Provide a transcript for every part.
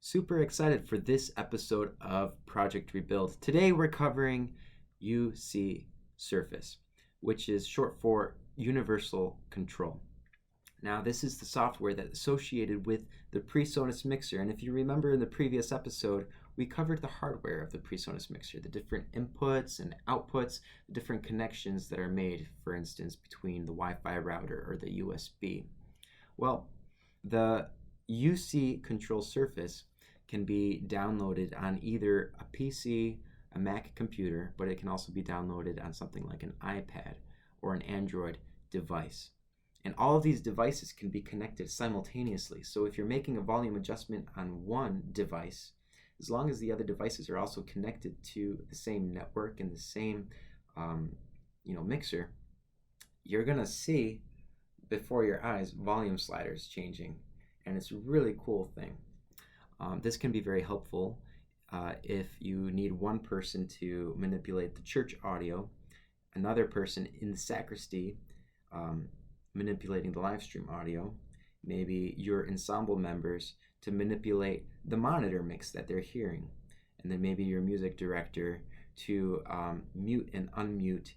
Super excited for this episode of Project Rebuild. Today we're covering UC Surface, which is short for Universal Control. Now this is the software that's associated with the Pre-Sonus mixer, and if you remember in the previous episode, we covered the hardware of the Pre-Sonus mixer, the different inputs and outputs, the different connections that are made, for instance, between the Wi-Fi router or the USB. Well, the UC Control Surface can be downloaded on either a PC, a Mac computer, but it can also be downloaded on something like an iPad or an Android device. And all of these devices can be connected simultaneously. So if you're making a volume adjustment on one device, as long as the other devices are also connected to the same network and the same mixer, you're gonna see before your eyes volume sliders changing, and it's a really cool thing. This can be very helpful if you need one person to manipulate the church audio, another person in the sacristy manipulating the live stream audio, maybe your ensemble members to manipulate the monitor mix that they're hearing, and then maybe your music director to mute and unmute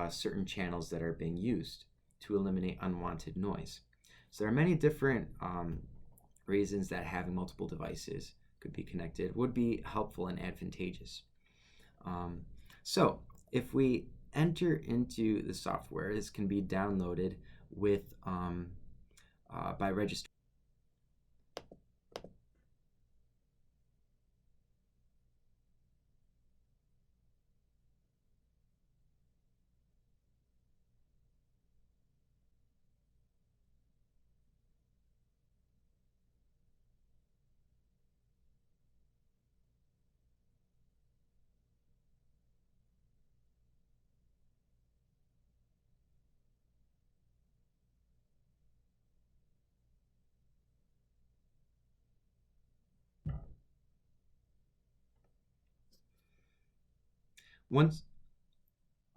certain channels that are being used to eliminate unwanted noise. So there are many different reasons that having multiple devices could be connected would be helpful and advantageous. So if we enter into the software, this can be downloaded with by registering.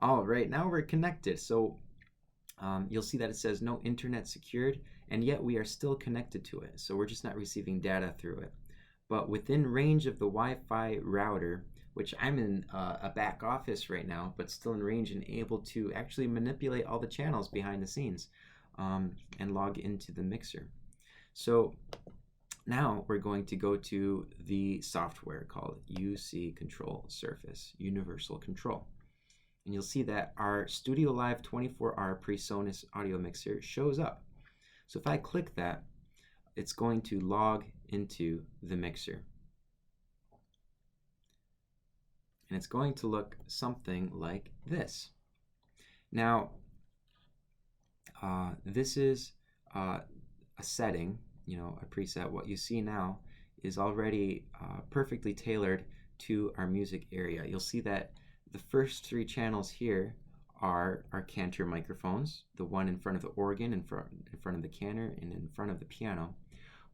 All right, now we're connected. So you'll see that it says no internet secured, and yet we are still connected to it. So we're just not receiving data through it. But within range of the Wi-Fi router, which I'm in a back office right now, but still in range and able to actually manipulate all the channels behind the scenes and log into the mixer. So now we're going to go to the software called UC Control Surface, Universal Control. And you'll see that our Studio Live 24R Presonus audio mixer shows up. So if I click that, it's going to log into the mixer. And it's going to look something like this. Now, this is a setting, a preset. What you see now is already perfectly tailored to our music area. You'll see that the first three channels here are our cantor microphones, the one in front of the organ, in front of the cantor, and in front of the piano.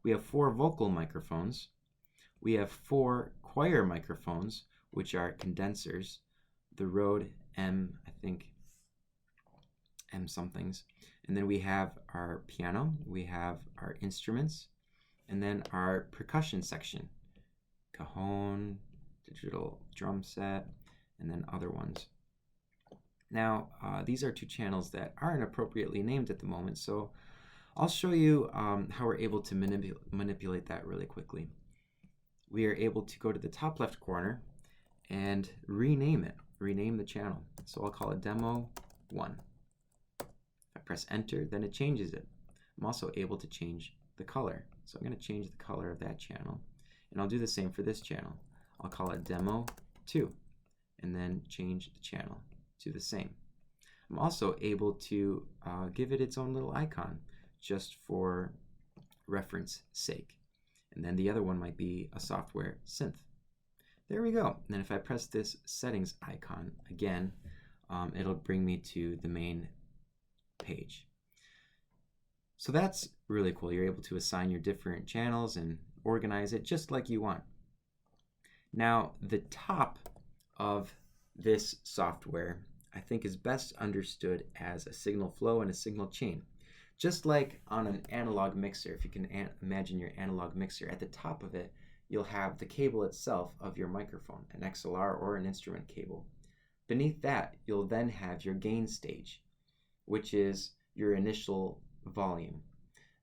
We have 4 vocal microphones. We have 4 choir microphones, which are condensers, the Rode M somethings. And then we have our piano, we have our instruments, and then our percussion section, cajon, digital drum set, and then other ones. Now, these are 2 channels that aren't appropriately named at the moment, so I'll show you how we're able to manipulate that really quickly. We are able to go to the top left corner and rename the channel. So I'll call it Demo 1. If I press Enter, then it changes it. I'm also able to change the color. So I'm going to change the color of that channel, and I'll do the same for this channel. I'll call it Demo 2. And then change the channel to the same. I'm also able to give it its own little icon just for reference sake. And then the other one might be a software synth. There we go. And then if I press this settings icon again, it'll bring me to the main page. So that's really cool. You're able to assign your different channels and organize it just like you want. Now, the top of this software, I think, is best understood as a signal flow and a signal chain. Just like on an analog mixer, if you can imagine your analog mixer, at the top of it you'll have the cable itself of your microphone, an XLR or an instrument cable. Beneath that, you'll then have your gain stage, which is your initial volume.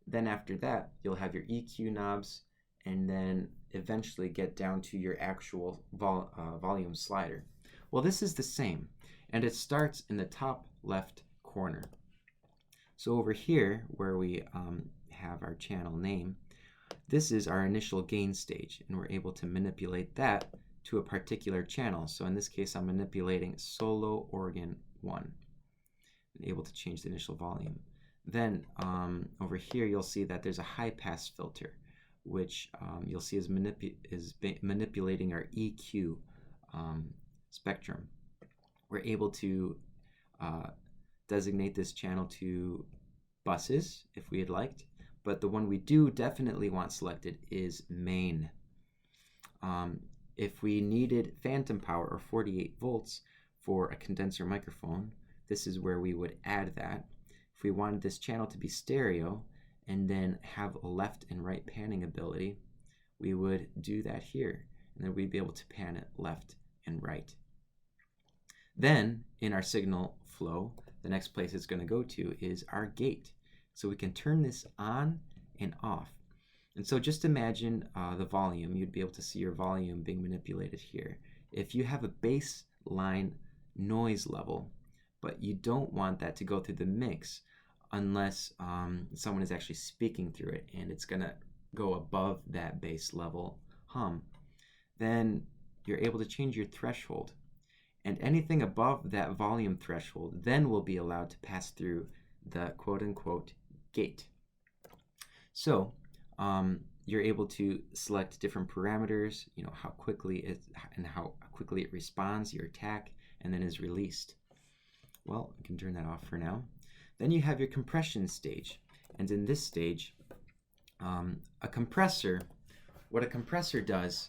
Then after that, you'll have your EQ knobs, and then eventually get down to your actual volume slider. Well, this is the same, and it starts in the top left corner. So over here, where we have our channel name, this is our initial gain stage, and we're able to manipulate that to a particular channel. So in this case, I'm manipulating solo organ 1, and able to change the initial volume. Then over here, you'll see that there's a high pass filter, which you'll see is manipulating our EQ spectrum. We're able to designate this channel to buses if we had liked, but the one we do definitely want selected is main. If we needed phantom power or 48 volts for a condenser microphone, this is where we would add that. If we wanted this channel to be stereo and then have a left and right panning ability, we would do that here, and then we'd be able to pan it left and right. Then in our signal flow, the next place it's going to go to is our gate. So we can turn this on and off. And so just imagine the volume. You'd be able to see your volume being manipulated here. If you have a baseline noise level, but you don't want that to go through the mix unless someone is actually speaking through it and it's going to go above that bass level hum, then you're able to change your threshold. And anything above that volume threshold then will be allowed to pass through the quote-unquote gate. So you're able to select different parameters, how quickly it responds, your attack, and then is released. Well, we can turn that off for now. Then you have your compression stage. And in this stage, what a compressor does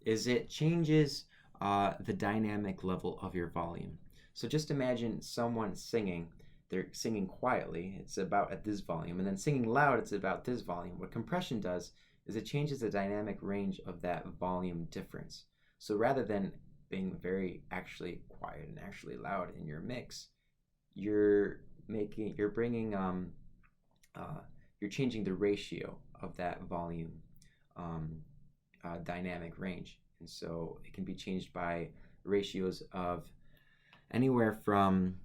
is it changes the dynamic level of your volume. So just imagine someone singing. They're singing quietly, it's about at this volume, and then singing loud, it's about this volume. What compression does is it changes the dynamic range of that volume difference. So rather than being very actually quiet and actually loud in your mix, you're changing the ratio of that volume dynamic range. And so it can be changed by ratios of anywhere from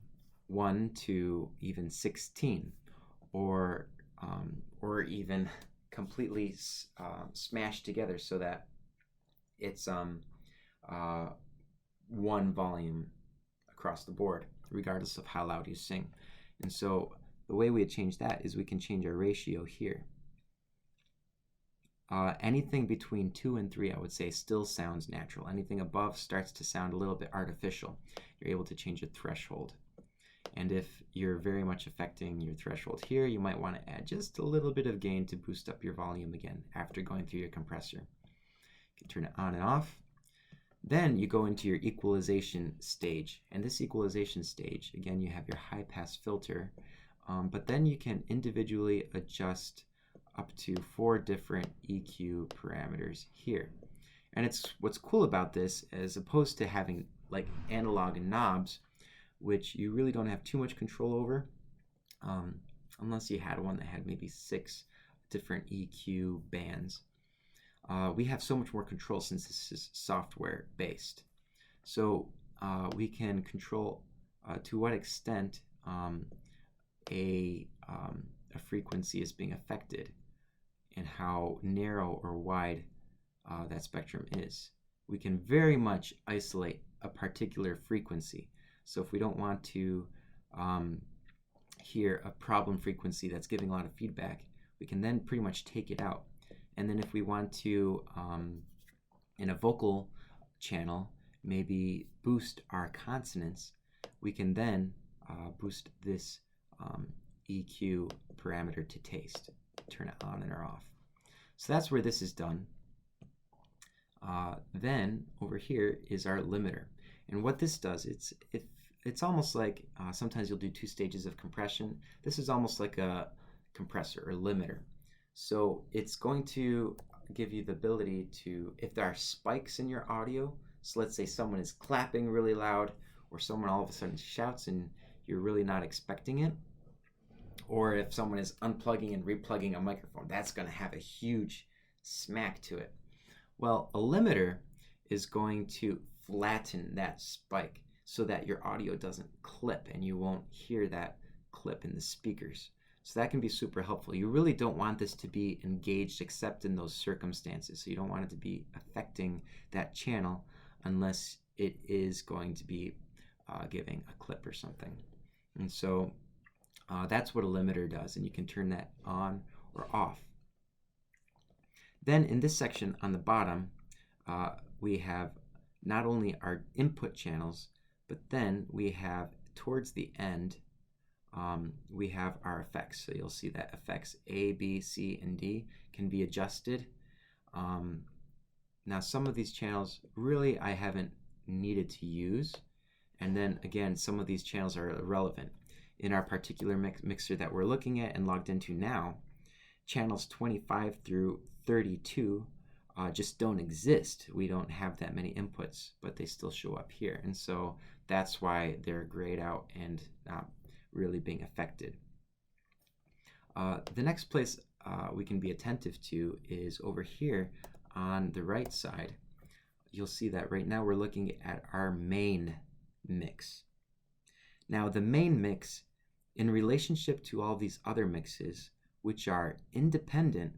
1 to even 16, or even completely smashed together so that it's one volume across the board, regardless of how loud you sing. And so the way we change that is we can change our ratio here. Anything between 2 and 3, I would say, still sounds natural. Anything above starts to sound a little bit artificial. You're able to change the threshold. And if you're very much affecting your threshold here, you might want to add just a little bit of gain to boost up your volume again after going through your compressor. You can turn it on and off. Then you go into your equalization stage. And this equalization stage, again, you have your high pass filter, but then you can individually adjust up to 4 different EQ parameters here. And what's cool about this, as opposed to having like analog knobs, which you really don't have too much control over, unless you had one that had maybe 6 different EQ bands. We have so much more control since this is software based. So we can control to what extent a frequency is being affected and how narrow or wide that spectrum is. We can very much isolate a particular frequency. So if we don't want to hear a problem frequency that's giving a lot of feedback, we can then pretty much take it out. And then if we want to, in a vocal channel, maybe boost our consonants, we can then boost this EQ parameter to taste, turn it on and or off. So that's where this is done. Then over here is our limiter. And what this does, it's almost like sometimes you'll do 2 stages of compression. This is almost like a compressor or limiter. So it's going to give you the ability to, if there are spikes in your audio, so let's say someone is clapping really loud, or someone all of a sudden shouts and you're really not expecting it, or if someone is unplugging and replugging a microphone, that's going to have a huge smack to it. Well, a limiter is going to flatten that spike so that your audio doesn't clip and you won't hear that clip in the speakers. So that can be super helpful. You really don't want this to be engaged except in those circumstances. So you don't want it to be affecting that channel unless it is going to be giving a clip or something. And so that's what a limiter does, and you can turn that on or off. Then in this section on the bottom, we have not only our input channels, but then we have towards the end, we have our effects. So you'll see that effects A, B, C, and D can be adjusted. Now some of these channels really I haven't needed to use. And then again, some of these channels are irrelevant. In our particular mixer that we're looking at and logged into now, channels 25 through 32 just don't exist. We don't have that many inputs, but they still show up here. And so that's why they're grayed out and not really being affected. The next place we can be attentive to is over here on the right side. You'll see that right now we're looking at our main mix. Now the main mix, in relationship to all these other mixes, which are independent,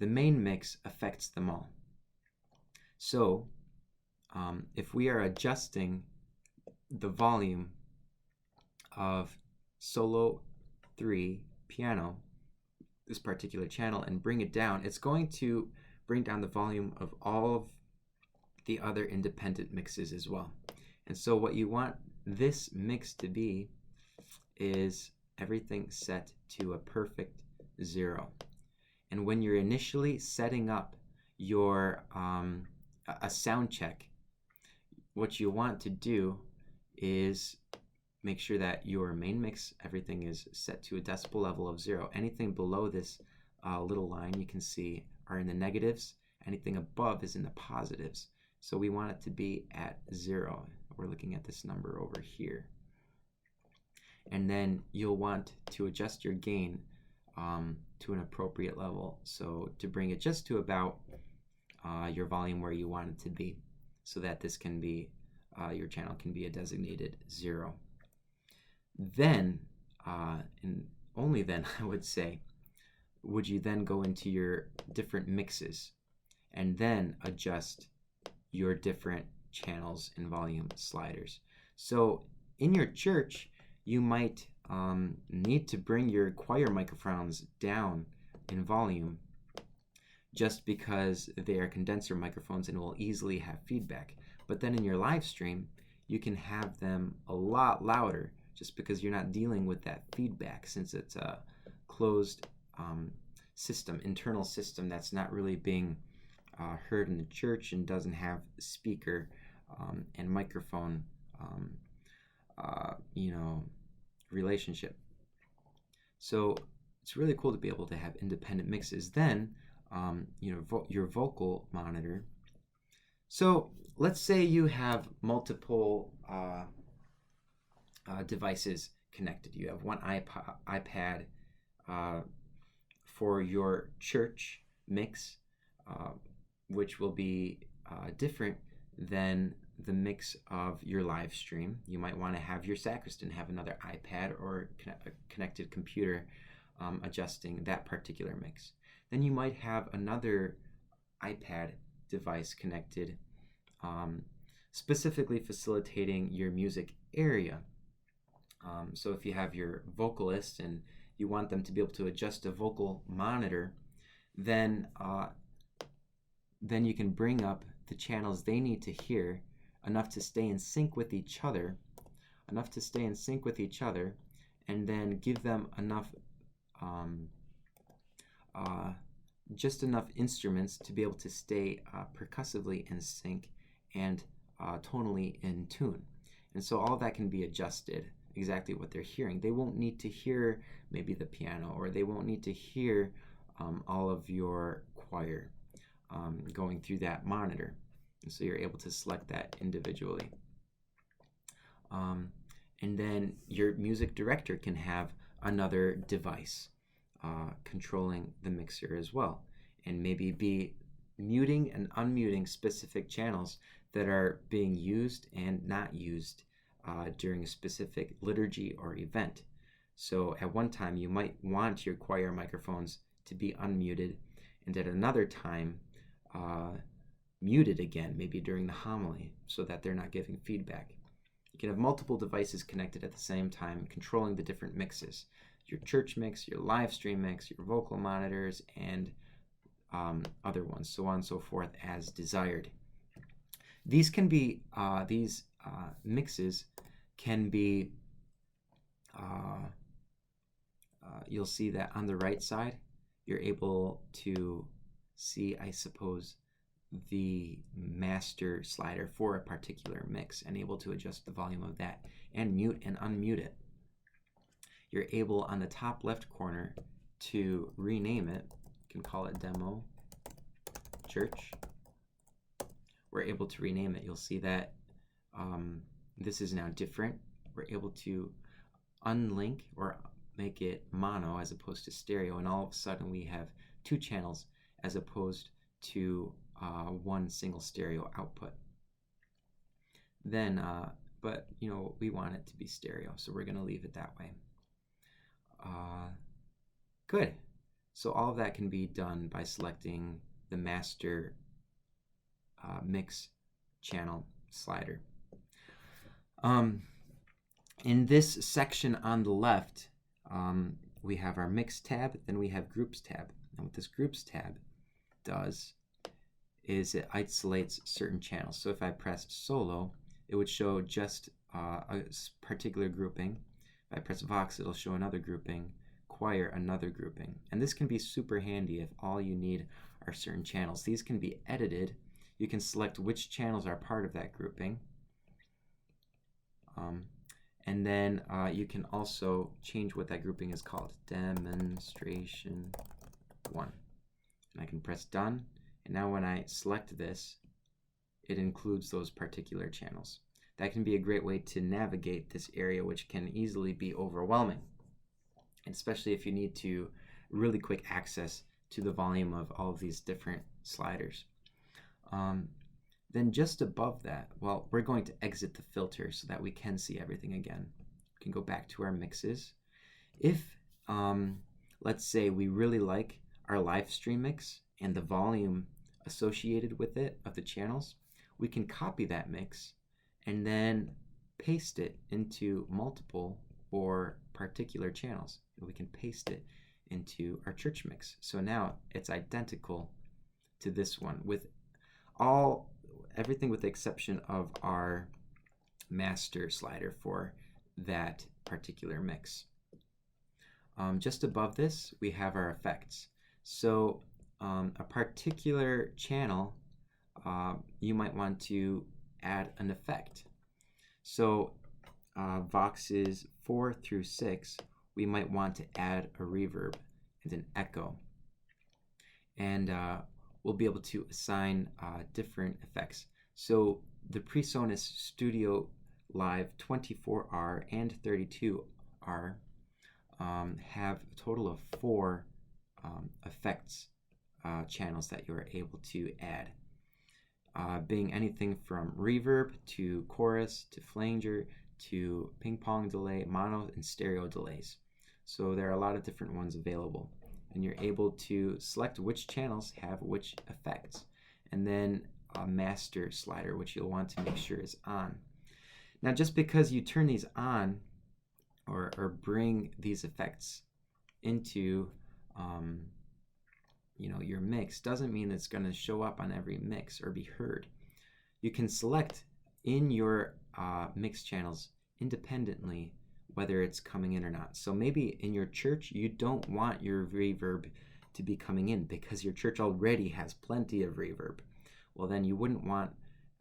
the main mix affects them all. So if we are adjusting the volume of solo 3 piano, this particular channel, and bring it down, it's going to bring down the volume of all of the other independent mixes as well. And so what you want this mix to be is everything set to a perfect 0. And when you're initially setting up your a sound check, what you want to do is make sure that your main mix, everything is set to a decibel level of 0. Anything below this little line you can see are in the negatives. Anything above is in the positives. So we want it to be at 0. We're looking at this number over here. And then you'll want to adjust your gain to an appropriate level. So to bring it just to about your volume where you want it to be, so that this can be, your channel can be a designated 0. Then, and only then I would say, would you then go into your different mixes and then adjust your different channels and volume sliders. So in your church, you might need to bring your choir microphones down in volume just because they are condenser microphones and will easily have feedback. But then in your live stream, you can have them a lot louder just because you're not dealing with that feedback, since it's a closed system, internal system that's not really being heard in the church and doesn't have speaker and microphone relationship. So it's really cool to be able to have independent mixes. Then your vocal monitor. So let's say you have multiple devices connected. You have one iPad for your church mix, which will be different than the mix of your live stream. You might want to have your sacristan have another iPad or a connected computer adjusting that particular mix. Then you might have another iPad device connected, specifically facilitating your music area. So if you have your vocalist and you want them to be able to adjust a vocal monitor, then you can bring up the channels they need to hear, enough to stay in sync with each other, and then give them enough, just enough instruments to be able to stay percussively in sync and tonally in tune. And so all that can be adjusted exactly what they're hearing. They won't need to hear maybe the piano, or they won't need to hear all of your choir going through that monitor. And so you're able to select that individually. And then your music director can have another device controlling the mixer as well, and maybe be muting and unmuting specific channels that are being used and not used during a specific liturgy or event. So at one time you might want your choir microphones to be unmuted, and at another time muted again, maybe during the homily, so that they're not giving feedback. You can have multiple devices connected at the same time, controlling the different mixes. Your church mix, your live stream mix, your vocal monitors, and other ones, so on and so forth, as desired. These can be, mixes can be, you'll see that on the right side, you're able to see, I suppose, the master slider for a particular mix, and able to adjust the volume of that and mute and unmute it. You're able on the top left corner to rename it. You can call it Demo Church. We're able to rename it. You'll see that this is now different. We're able to unlink or make it mono as opposed to stereo, and all of a sudden we have two channels as opposed to one single stereo output. Then, but we want it to be stereo, so we're going to leave it that way. Good. So all of that can be done by selecting the master mix channel slider. In this section on the left, we have our mix tab, then we have groups tab. And what this groups tab does is it isolates certain channels. So if I press solo, it would show just a particular grouping. If I press Vox, it'll show another grouping, Choir another grouping. And this can be super handy if all you need are certain channels. These can be edited. You can select which channels are part of that grouping. And then you can also change what that grouping is called. Demonstration 1. And I can press done. And now when I select this, it includes those particular channels. That can be a great way to navigate this area, which can easily be overwhelming, and especially if you need to really quick access to the volume of all of these different sliders. Then just above that, well, we're going to exit the filter so that we can see everything again. We can go back to our mixes. If, let's say, we really like our live stream mix and the volume associated with it of the channels, we can copy that mix and then paste it into multiple or particular channels. And we can paste it into our church mix. So now it's identical to this one with everything with the exception of our master slider for that particular mix. Just above this, we have our effects. So a particular channel, you might want to add an effect. So Voxes 4 through 6, we might want to add a reverb and an echo. And we'll be able to assign different effects. So the Presonus Studio Live 24R and 32R have a total of 4 effects channels that you're able to add, being anything from reverb to chorus to flanger to ping pong delay, mono and stereo delays. So there are a lot of different ones available, and you're able to select which channels have which effects, and then a master slider, which you'll want to make sure is on. Now, just because you turn these on or bring these effects into your mix doesn't mean it's going to show up on every mix or be heard. You can select in your mix channels independently whether it's coming in or not. So maybe in your church you don't want your reverb to be coming in because your church already has plenty of reverb. Well, then you wouldn't want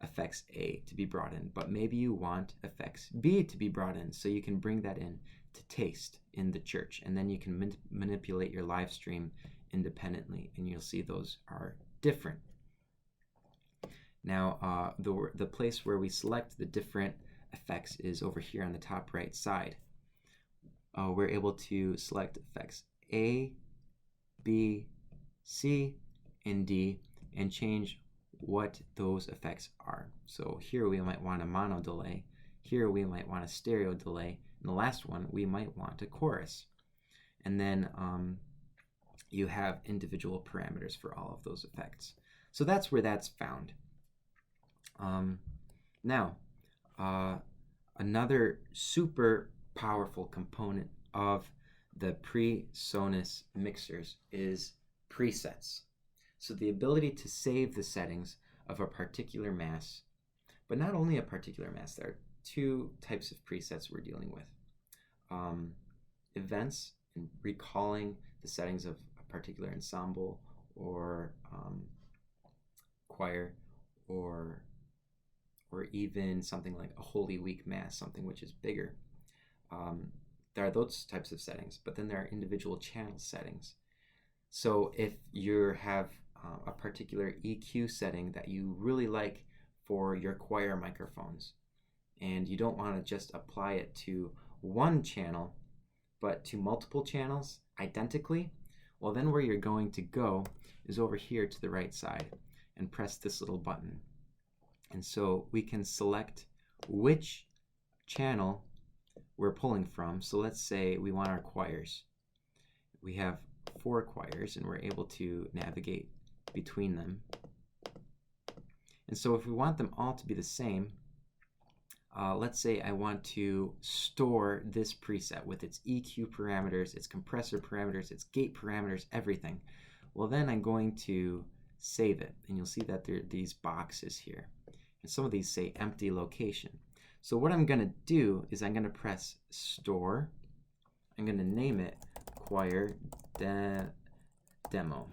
effects A to be brought in, but maybe you want effects B to be brought in, so you can bring that in to taste in the church, and then you can manipulate your live stream independently, and you'll see those are different. Now, the place where we select the different effects is over here on the top right side. We're able to select effects A, B, C, and D, and change what those effects are. So here we might want a mono delay, here we might want a stereo delay, and the last one we might want a chorus. And then you have individual parameters for all of those effects. So that's where that's found. Now, another super powerful component of the Pre-Sonus mixers is presets. So the ability to save the settings of a particular mass, but not only a particular mass. There are two types of presets we're dealing with. Events, and recalling the settings of a particular ensemble or choir, or even something like a Holy Week Mass, something which is bigger. There are those types of settings, but then there are individual channel settings. So if you have a particular EQ setting that you really like for your choir microphones, and you don't want to just apply it to one channel, but to multiple channels identically, well, then where you're going to go is over here to the right side and press this little button. And so we can select which channel we're pulling from. So let's say we want our choirs. We have 4 choirs, and we're able to navigate between them. And so if we want them all to be the same, let's say I want to store this preset with its EQ parameters, its compressor parameters, its gate parameters, everything. Well, then I'm going to save it, and you'll see that there are these boxes here. And some of these say empty location. So what I'm going to do is I'm going to press store. I'm going to name it choir demo.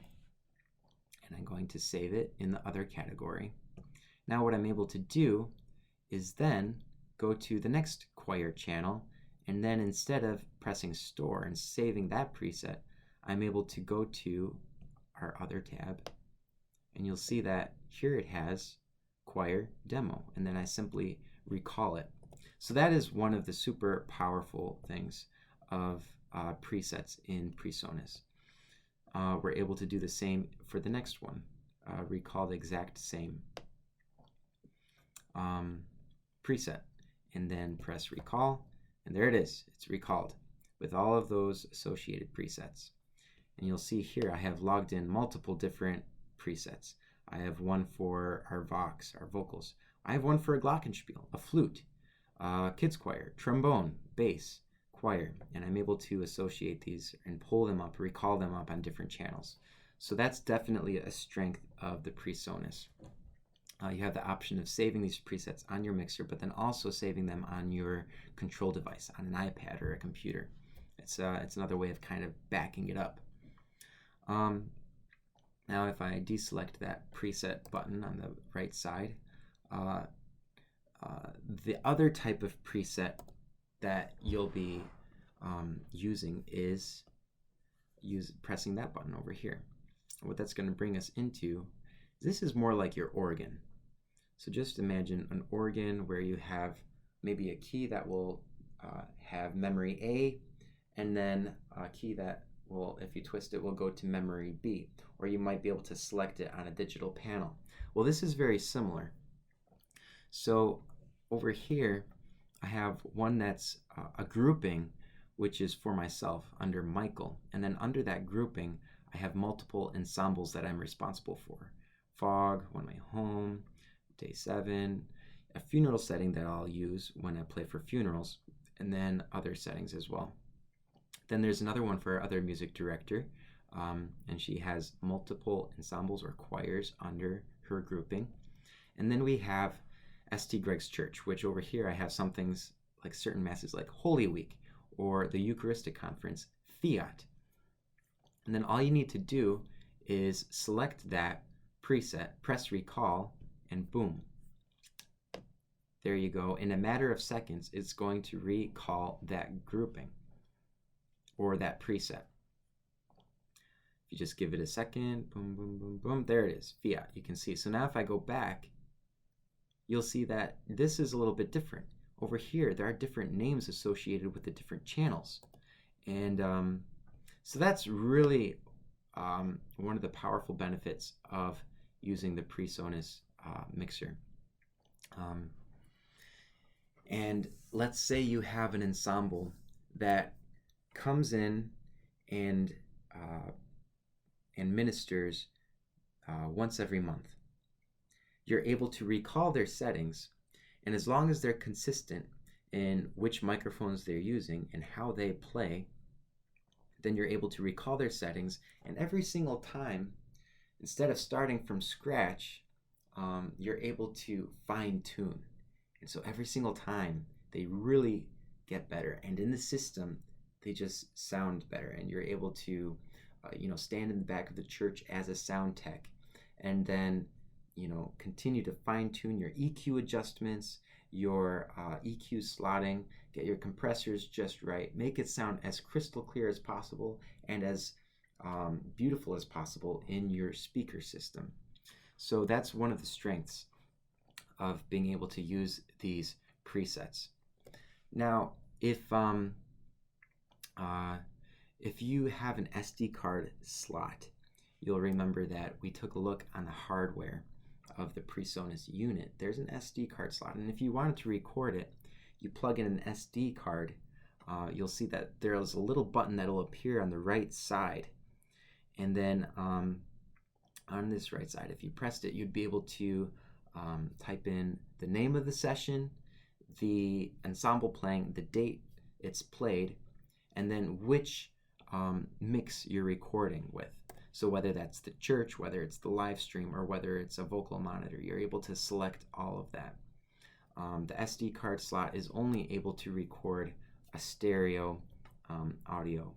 And I'm going to save it in the other category. Now what I'm able to do is then go to the next choir channel, and then instead of pressing store and saving that preset, I'm able to go to our other tab, and you'll see that here it has choir demo, and then I simply recall it. So that is one of the super powerful things of presets in Presonus. We're able to do the same for the next one, recall the exact same preset, and then press recall, and there it is. It's recalled with all of those associated presets. And you'll see here I have logged in multiple different presets. I have one for our vox, our vocals. I have one for a glockenspiel, a flute, kids choir, trombone, bass, choir, and I'm able to associate these and pull them up, recall them up on different channels. So that's definitely a strength of the Presonus. You have the option of saving these presets on your mixer, but then also saving them on your control device, on an iPad or a computer. It's another way of kind of backing it up. Now if I deselect that preset button on the right side, the other type of preset that you'll be using is pressing that button over here. What that's going to bring us into, this is more like your organ. So just imagine an organ where you have maybe a key that will have memory A, and then a key that will, if you twist it, will go to memory B, or you might be able to select it on a digital panel. Well, this is very similar. So over here, I have one that's a grouping, which is for myself under Michael, and then under that grouping, I have multiple ensembles that I'm responsible for. Fog, When My Home, Day 7, a funeral setting that I'll use when I play for funerals, and then other settings as well. Then there's another one for our other music director, and she has multiple ensembles or choirs under her grouping. And then we have St. Greg's Church, which over here I have some things like certain masses like Holy Week or the Eucharistic Conference, Fiat. And then all you need to do is select that preset, press recall, and boom. There you go. In a matter of seconds, it's going to recall that grouping or that preset. If You just give it a second, boom, boom, boom, boom. There it is, fiat. You can see. So now if I go back, you'll see that this is a little bit different. Over here, there are different names associated with the different channels. And so that's really one of the powerful benefits of using the Presonus mixer. And let's say you have an ensemble that comes in and ministers once every month. You're able to recall their settings, and as long as they're consistent in which microphones they're using and how they play, then you're able to recall their settings, and every single time, instead of starting from scratch, you're able to fine-tune. And so every single time, they really get better. And in the system, they just sound better. And you're able to, stand in the back of the church as a sound tech, and then, continue to fine-tune your EQ adjustments, your EQ slotting, get your compressors just right, make it sound as crystal clear as possible and as beautiful as possible in your speaker system. So that's one of the strengths of being able to use these presets. Now, if you have an SD card slot, you'll remember that we took a look on the hardware of the Presonus unit. There's an SD card slot, and if you wanted to record it, you plug in an SD card. You'll see that there's a little button that will appear on the right side, and then on this right side, if you pressed it, you'd be able to type in the name of the session, the ensemble playing, the date it's played, and then which mix you're recording with. So whether that's the church, whether it's the live stream, or whether it's a vocal monitor, you're able to select all of that. The SD card slot is only able to record a stereo audio.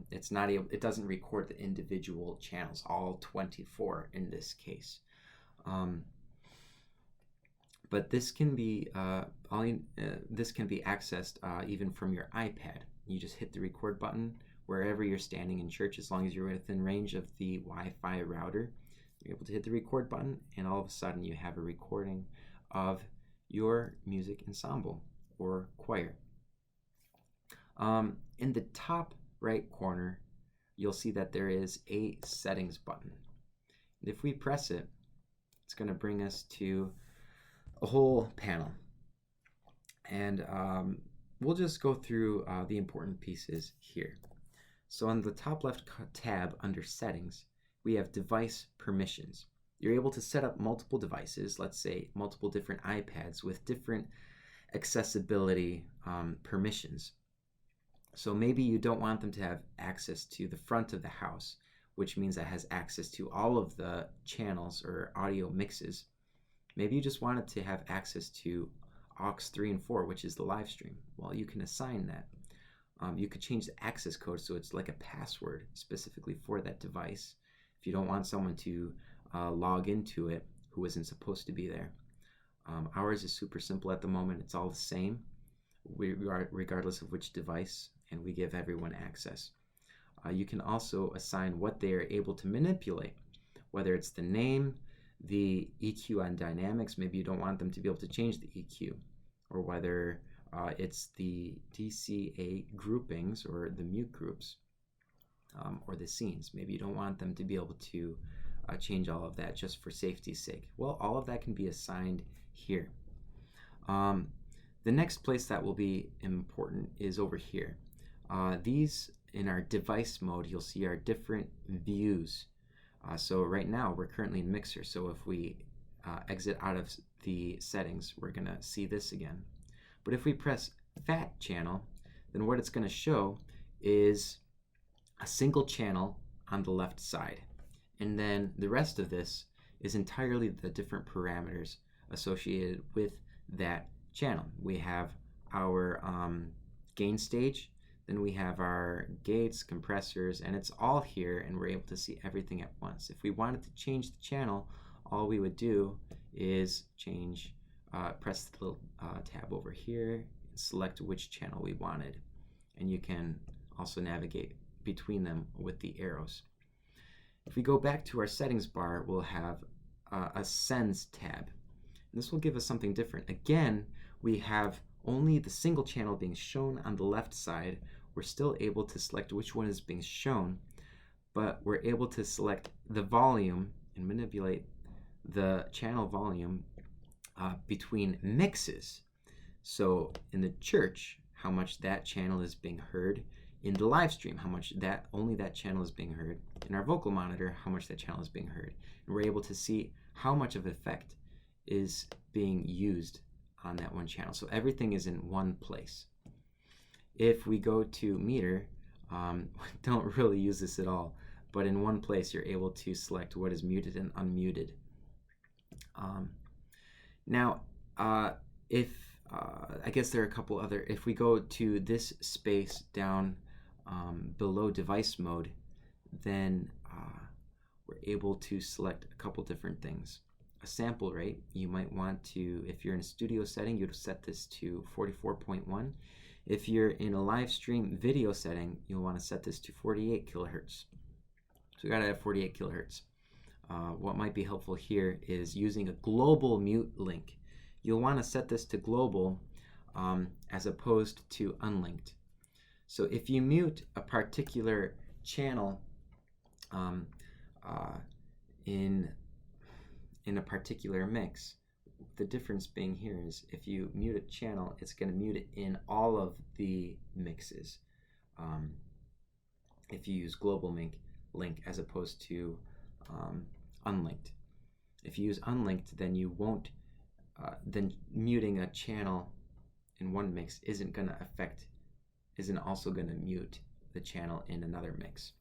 It doesn't record the individual channels, all 24 in this case. But this can be accessed even from your iPad. You just hit the record button wherever you're standing in church, as long as you're within range of the Wi-Fi router. You're able to hit the record button, and all of a sudden you have a recording of your music ensemble or choir. In the top right corner, you'll see that there is a settings button. And if we press it, it's going to bring us to a whole panel. And we'll just go through the important pieces here. So on the top left tab under settings, we have device permissions. You're able to set up multiple devices, let's say multiple different iPads with different accessibility permissions. So maybe you don't want them to have access to the front of the house, which means that has access to all of the channels or audio mixes. Maybe you just want it to have access to aux 3 and 4, which is the live stream. Well, you can assign that. You could change the access code so it's like a password specifically for that device if you don't want someone to log into it who isn't supposed to be there. Ours is super simple at the moment. It's all the same regardless of which device, and we give everyone access. You can also assign what they are able to manipulate, whether it's the name, the EQ on dynamics. Maybe you don't want them to be able to change the EQ, or whether it's the DCA groupings or the mute groups, or the scenes. Maybe you don't want them to be able to change all of that just for safety's sake. Well, all of that can be assigned here. The next place that will be important is over here. These, in our device mode, you'll see our different views. So right now we're currently in mixer, so if we exit out of the settings, we're going to see this again. But if we press FAT channel, then what it's going to show is a single channel on the left side. And then the rest of this is entirely the different parameters associated with that channel. We have our gain stage, then we have our gates, compressors, and it's all here, and we're able to see everything at once. If we wanted to change the channel, all we would do is press the little tab over here and select which channel we wanted. And you can also navigate between them with the arrows. If we go back to our settings bar, we'll have a Sends tab. And this will give us something different. Again, we have only the single channel being shown on the left side. We're still able to select which one is being shown, but we're able to select the volume and manipulate the channel volume between mixes. So in the church, how much that channel is being heard. In the live stream, how much only that channel is being heard. In our vocal monitor, how much that channel is being heard. And we're able to see how much of effect is being used on that one channel. So everything is in one place. If we go to meter, don't really use this at all, but in one place you're able to select what is muted and unmuted. Now, I guess there are a couple other, if we go to this space down below device mode, then we're able to select a couple different things. A sample rate, you might want to, if you're in a studio setting, you'd set this to 44.1. If you're in a live stream video setting, you'll want to set this to 48 kilohertz. So we gotta have 48 kilohertz. What might be helpful here is using a global mute link. You'll want to set this to global as opposed to unlinked. So if you mute a particular channel in a particular mix, the difference being here is if you mute a channel, it's going to mute it in all of the mixes. If you use global link as opposed to unlinked. If you use unlinked, then you won't. Then muting a channel in one mix isn't also going to mute the channel in another mix.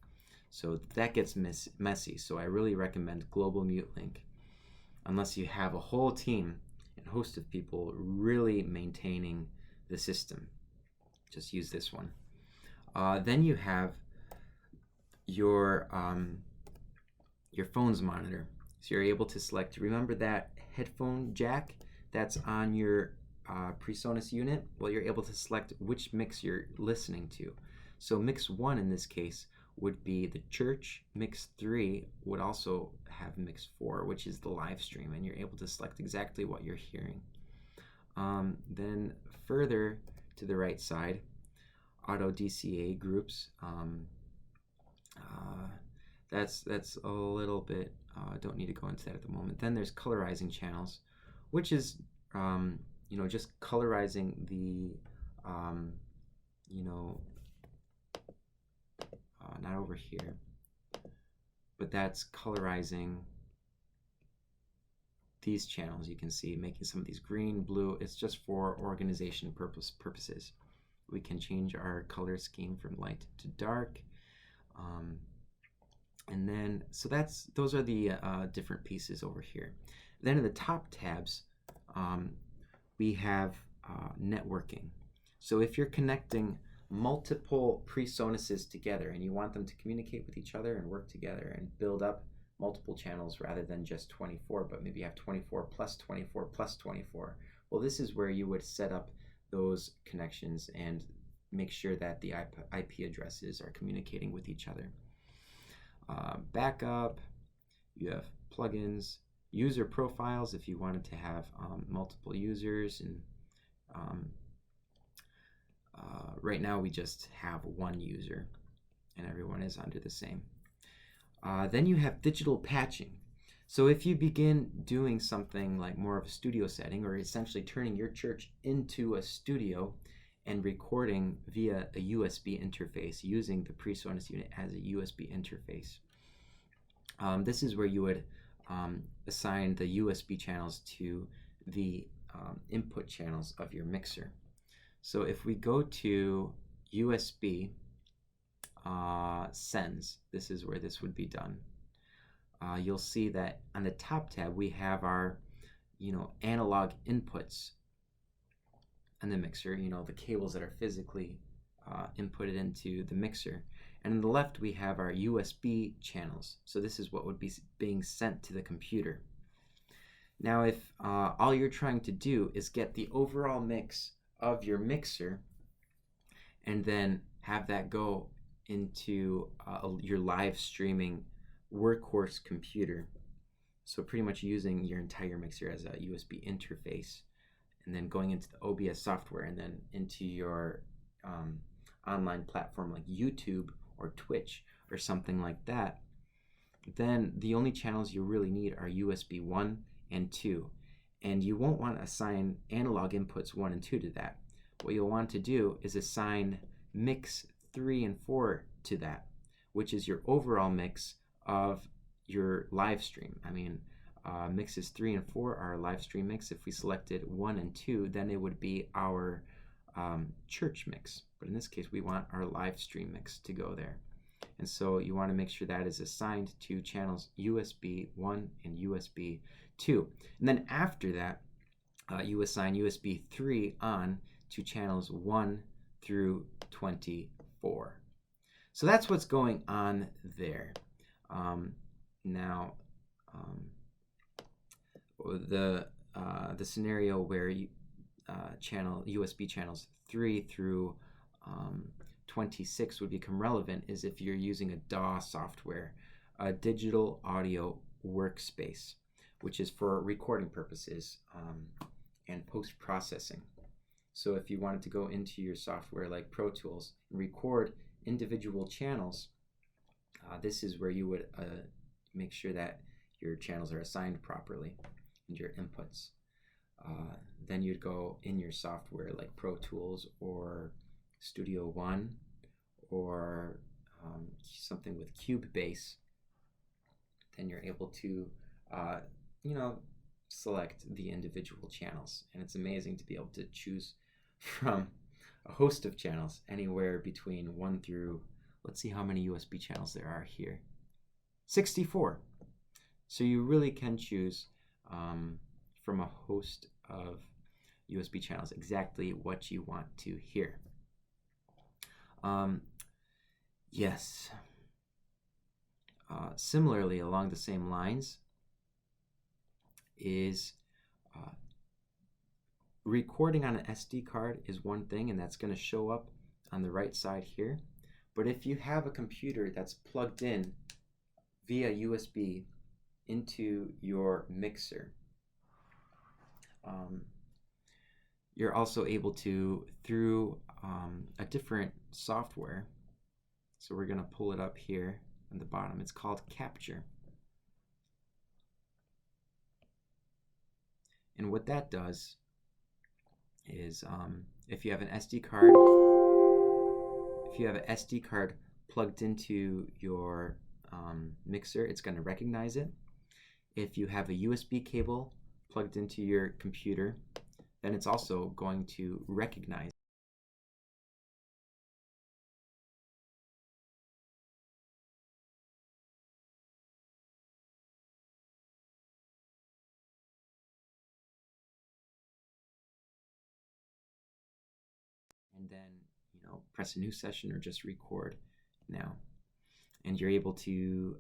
So that gets messy. So I really recommend global mute link, unless you have a whole team and host of people really maintaining the system. Just use this one. Then you have your phone's monitor. So you're able to select, remember that headphone jack that's on your Presonus unit? Well, you're able to select which mix you're listening to. So mix 1 in this case would be the church. Mix 3 would also have mix 4, which is the live stream, and you're able to select exactly what you're hearing. Then further to the right side, auto DCA groups. That's a little bit, don't need to go into that at the moment. Then there's colorizing channels, which is just colorizing the not over here, but that's colorizing these channels. You can see making some of these green, blue. It's just for organization purposes. We can change our color scheme from light to dark. And then, so those are the different pieces over here. Then in the top tabs, we have networking. So if you're connecting multiple Pre-Sonuses together and you want them to communicate with each other and work together and build up multiple channels rather than just 24, but maybe you have 24 plus 24 plus 24. Well, this is where you would set up those connections and make sure that the IP addresses are communicating with each other. Backup, you have plugins, user profiles if you wanted to have multiple users, and right now we just have one user and everyone is under the same. Then you have digital patching. So if you begin doing something like more of a studio setting, or essentially turning your church into a studio and recording via a USB interface using the Presonus unit as a USB interface, this is where you would assign the USB channels to the input channels of your mixer. So if we go to USB sends, this is where this would be done. You'll see that on the top tab we have our analog inputs in the mixer, the cables that are physically inputted into the mixer. And on the left we have our USB channels. So this is what would be being sent to the computer. Now if all you're trying to do is get the overall mix of your mixer and then have that go into your live streaming workhorse computer. So pretty much using your entire mixer as a USB interface, and then going into the OBS software, and then into your online platform like YouTube or Twitch or something like that, then the only channels you really need are USB 1 and 2. And you won't want to assign analog inputs 1 and 2 to that. What you'll want to do is assign mix 3 and 4 to that, which is your overall mix of your live stream. I mean, mixes 3 and 4 are our live stream mix. If we selected 1 and 2, then it would be our church mix. But in this case, we want our live stream mix to go there. And so you want to make sure that is assigned to channels USB 1 and USB 2. And then after that, you assign USB 3 on to channels 1 through 24. So that's what's going on there. Now, the scenario where USB channels 3 through 26 would become relevant is if you're using a DAW software, a digital audio workspace, which is for recording purposes and post-processing. So if you wanted to go into your software like Pro Tools and record individual channels, this is where you would make sure that your channels are assigned properly and your inputs. Then you'd go in your software like Pro Tools or Studio One or something with Cubase. Then you're able to select the individual channels, and it's amazing to be able to choose from a host of channels anywhere between 1 through, let's see how many USB channels there are here, 64. So you really can choose from a host of USB channels exactly what you want to hear. Yes. Similarly, along the same lines is recording on an SD card is one thing, and that's going to show up on the right side here. But if you have a computer that's plugged in via USB into your mixer, you're also able to, through a different software, so we're going to pull it up here on the bottom, it's called Capture. And what that does is if you have an SD card plugged into your mixer, it's going to recognize it. If you have a USB cable plugged into your computer, then it's also going to recognize and then press a new session or just record now. And you're able to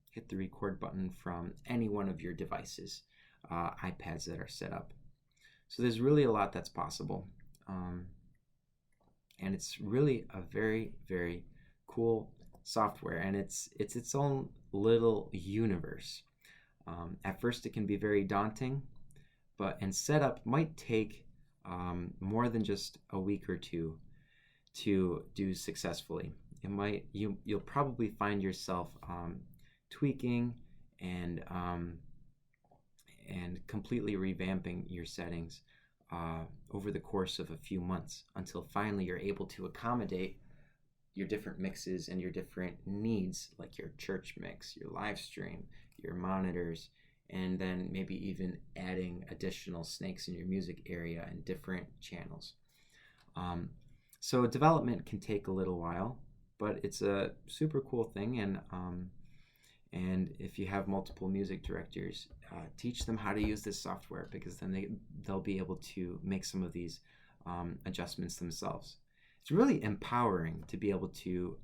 hit the record button from any one of your devices, iPads that are set up. So there's really a lot that's possible. And it's really a very, very cool software, and it's its own little universe. At first it can be very daunting, and setup might take more than just a week or two to do successfully. You'll probably find yourself tweaking and completely revamping your settings over the course of a few months, until finally you're able to accommodate your different mixes and your different needs, like your church mix, your live stream, your monitors, and then maybe even adding additional snakes in your music area and different channels. So development can take a little while, but it's a super cool thing, and if you have multiple music directors, teach them how to use this software, because then they'll be able to make some of these adjustments themselves. It's really empowering to be able to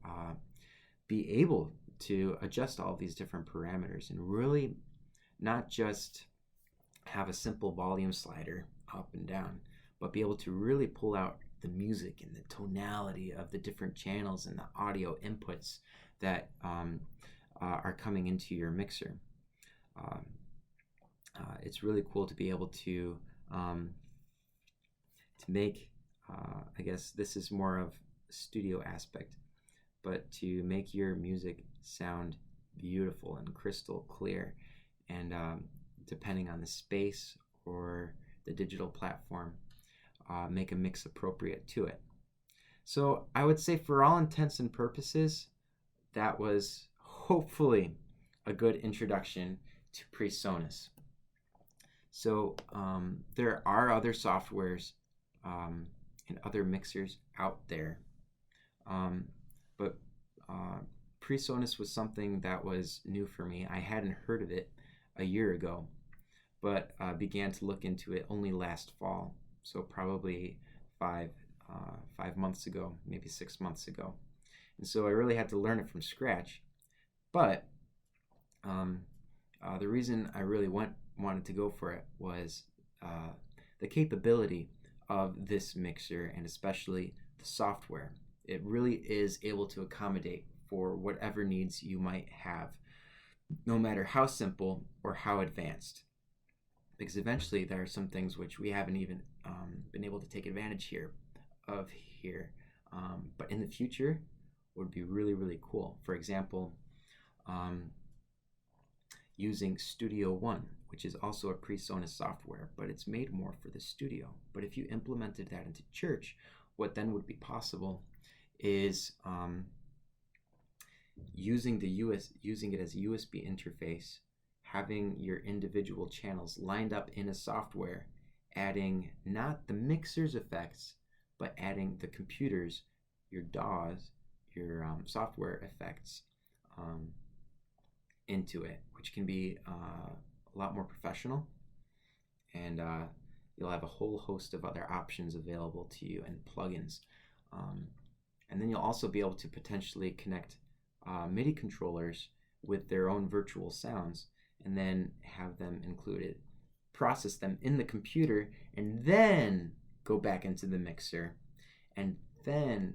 adjust all of these different parameters, and really not just have a simple volume slider up and down, but be able to really pull out the music and the tonality of the different channels and the audio inputs that are coming into your mixer. It's really cool to be able to make, I guess this is more of a studio aspect, but to make your music sound beautiful and crystal clear, and depending on the space or the digital platform, make a mix appropriate to it. So I would say for all intents and purposes, that was hopefully a good introduction to Presonus. So there are other softwares and other mixers out there, but Presonus was something that was new for me. I hadn't heard of it a year ago, but began to look into it only last fall, so probably 5 months ago, maybe 6 months ago. And so I really had to learn it from scratch. But the reason I really wanted to go for it was the capability of this mixer, and especially the software. It really is able to accommodate for whatever needs you might have, no matter how simple or how advanced. Because eventually there are some things which we haven't even been able to take advantage of here. But in the future would be really, really cool. For example, using Studio One, which is also a Presonus software, but it's made more for the studio. But if you implemented that into church, what then would be possible is using it as a USB interface, having your individual channels lined up in a software, adding not the mixer's effects, but adding the computer's, your DAWs, your software effects into it, which can be a lot more professional, and you'll have a whole host of other options available to you and plugins. And then you'll also be able to potentially connect MIDI controllers with their own virtual sounds, and then have them included, process them in the computer, and then go back into the mixer, and then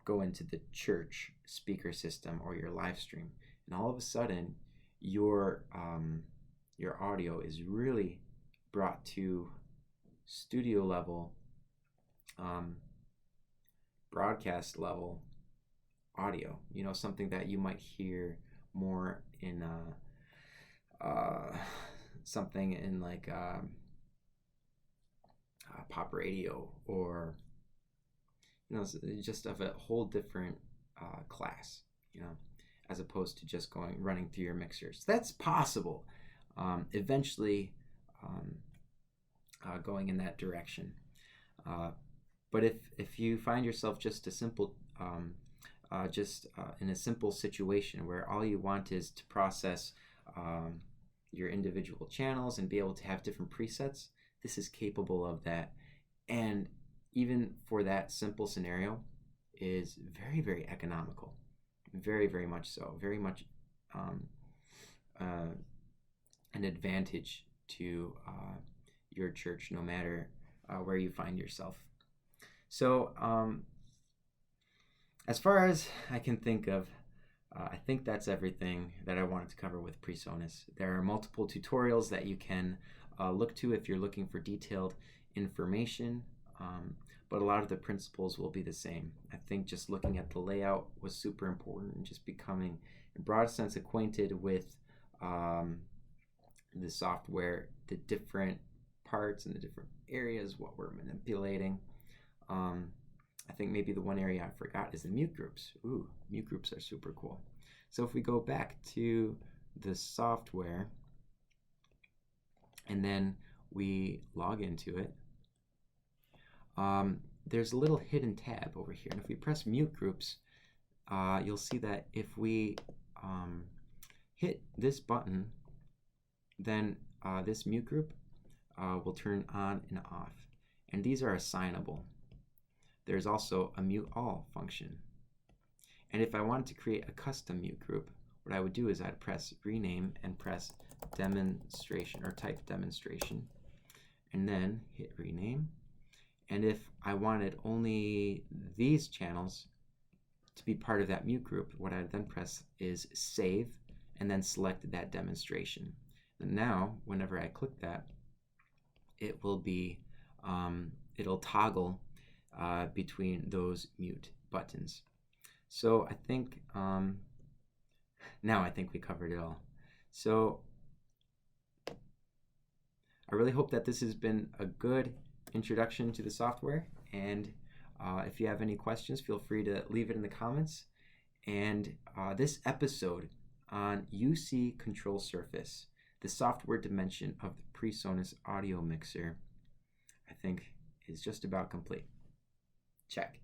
go into the church speaker system or your live stream. And all of a sudden, your audio is really brought to studio level, broadcast level audio. You know, something that you might hear more in something in like pop radio, or just of a whole different class, as opposed to just running through your mixers. That's possible eventually, going in that direction. But if you find yourself just a simple in a simple situation where all you want is to process your individual channels and be able to have different presets, this is capable of that. And even for that simple scenario, is very, very economical. Very, very much so. Very much an advantage to your church, no matter where you find yourself. So as far as I can think of, I think that's everything that I wanted to cover with Presonus. There are multiple tutorials that you can look to if you're looking for detailed information, but a lot of the principles will be the same. I think just looking at the layout was super important, and just becoming, in broad sense, acquainted with the software, the different parts and the different areas, what we're manipulating. I think maybe the one area I forgot is the mute groups. Ooh, mute groups are super cool. So if we go back to the software and then we log into it, there's a little hidden tab over here. And if we press mute groups, you'll see that if we hit this button, then this mute group will turn on and off. And these are assignable. There's also a mute all function. And if I wanted to create a custom mute group, what I would do is I'd press rename and press demonstration, or type demonstration, and then hit rename. And if I wanted only these channels to be part of that mute group, what I then press is save and then select that demonstration. And now, whenever I click that, it will be, it'll toggle between those mute buttons. So I think, now I think we covered it all. So I really hope that this has been a good introduction to the software, and if you have any questions, feel free to leave it in the comments. And this episode on UC Control Surface, the software dimension of the Presonus audio mixer, I think is just about complete. Check.